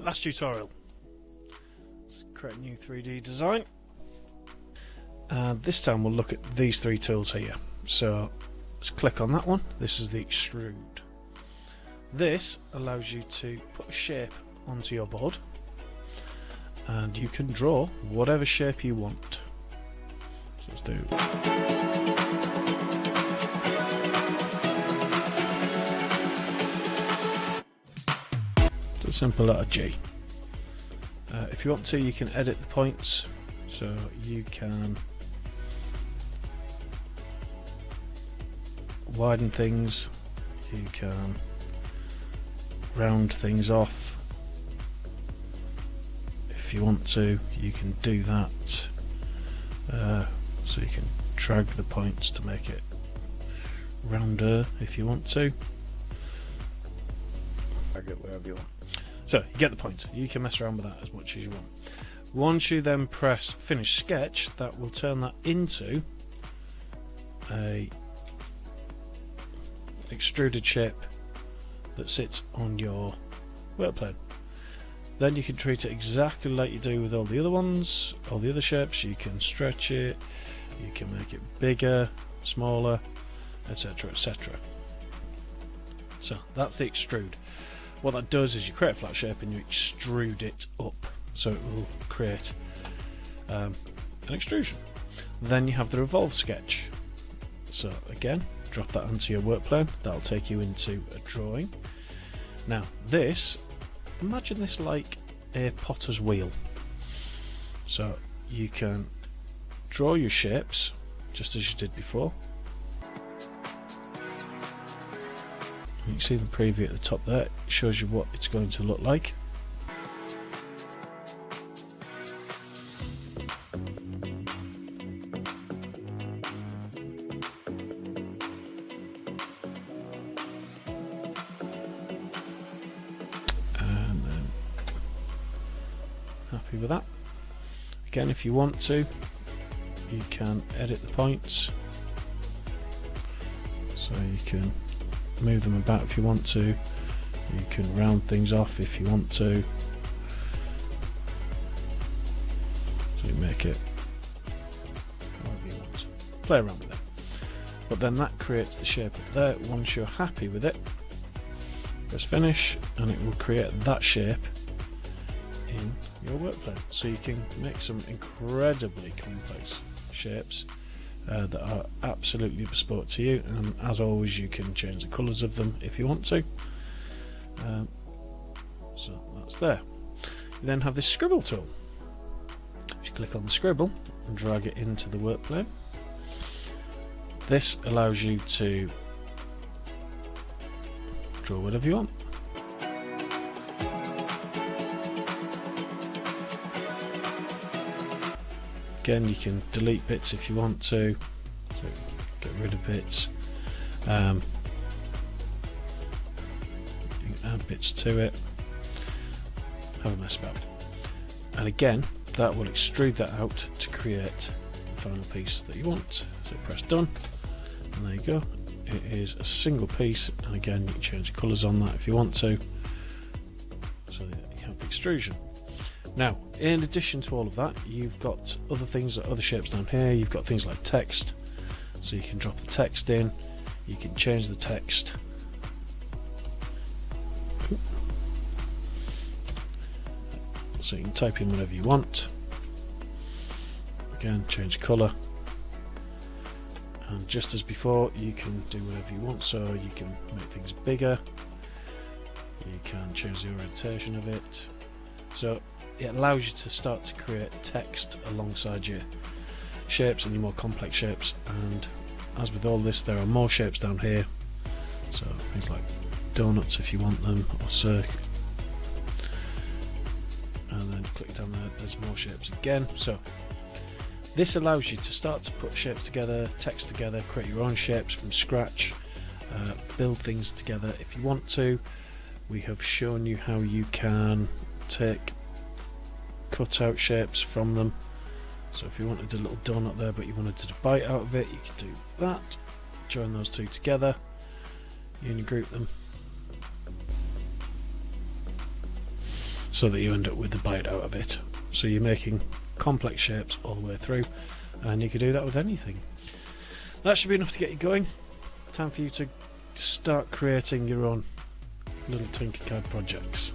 last tutorial. Let's create a new 3D design. And this time we'll look at these three tools here. So let's click on that one. This is the extrude. This allows you to put a shape onto your board and you can draw whatever shape you want. So let's do it's a simple letter G. If you want to, you can edit the points, so you can widen things, you can round things off. If you want to, you can do that. So you can drag the points to make it rounder if you want to. Drag it wherever you want. So you get the point. You can mess around with that as much as you want. Once you then press finish sketch, that will turn that into a extruded shape that sits on your work plane. Then you can treat it exactly like you do with all the other ones, all the other shapes. You can stretch it, you can make it bigger, smaller, etc, etc. So that's the extrude. What that does is you create a flat shape and you extrude it up, so it will create an extrusion. Then you have the revolve sketch. So again, drop that onto your work plane. That'll take you into a drawing. Now this, imagine this like a potter's wheel. So you can draw your shapes just as you did before. You can see the preview at the top there. It shows you what it's going to look like. And then happy with that. Again, if you want to, you can edit the points. So you can move them about if you want to. You can round things off if you want to. So you make it however you want. Play around with it. But then that creates the shape up there. Once you're happy with it, press finish and it will create that shape in your work plane. So you can make some incredibly complex shapes that are absolutely bespoke to you, and as always you can change the colours of them if you want to. So that's there. You then have this scribble tool. If you click on the scribble and drag it into the work plane, this allows you to draw whatever you want. Again, you can delete bits if you want to, so get rid of bits. You can add bits to it, have a mess about. And again, that will extrude that out to create the final piece that you want. So press done, and there you go. It is a single piece, and again, you can change the colours on that if you want to, so that you have the extrusion. Now, in addition to all of that, you've got other things, other shapes down here. You've got things like text, so you can drop the text in, you can change the text. So you can type in whatever you want. Again, change colour. And just as before, you can do whatever you want, so you can make things bigger, you can change the orientation of it. So it allows you to start to create text alongside your shapes and your more complex shapes. And as with all this, there are more shapes down here, so things like donuts if you want them, or circle. And then click down there, there's more shapes again. So this allows you to start to put shapes together, text together, create your own shapes from scratch, build things together if you want to. We have shown you how you can take cut out shapes from them. So if you wanted a little donut there but you wanted to bite out of it, you could do that. Join those two together, unigroup them. so that you end up with the bite out of it. So you're making complex shapes all the way through, and you can do that with anything. That should be enough to get you going. Time for you to start creating your own little Tinkercad projects.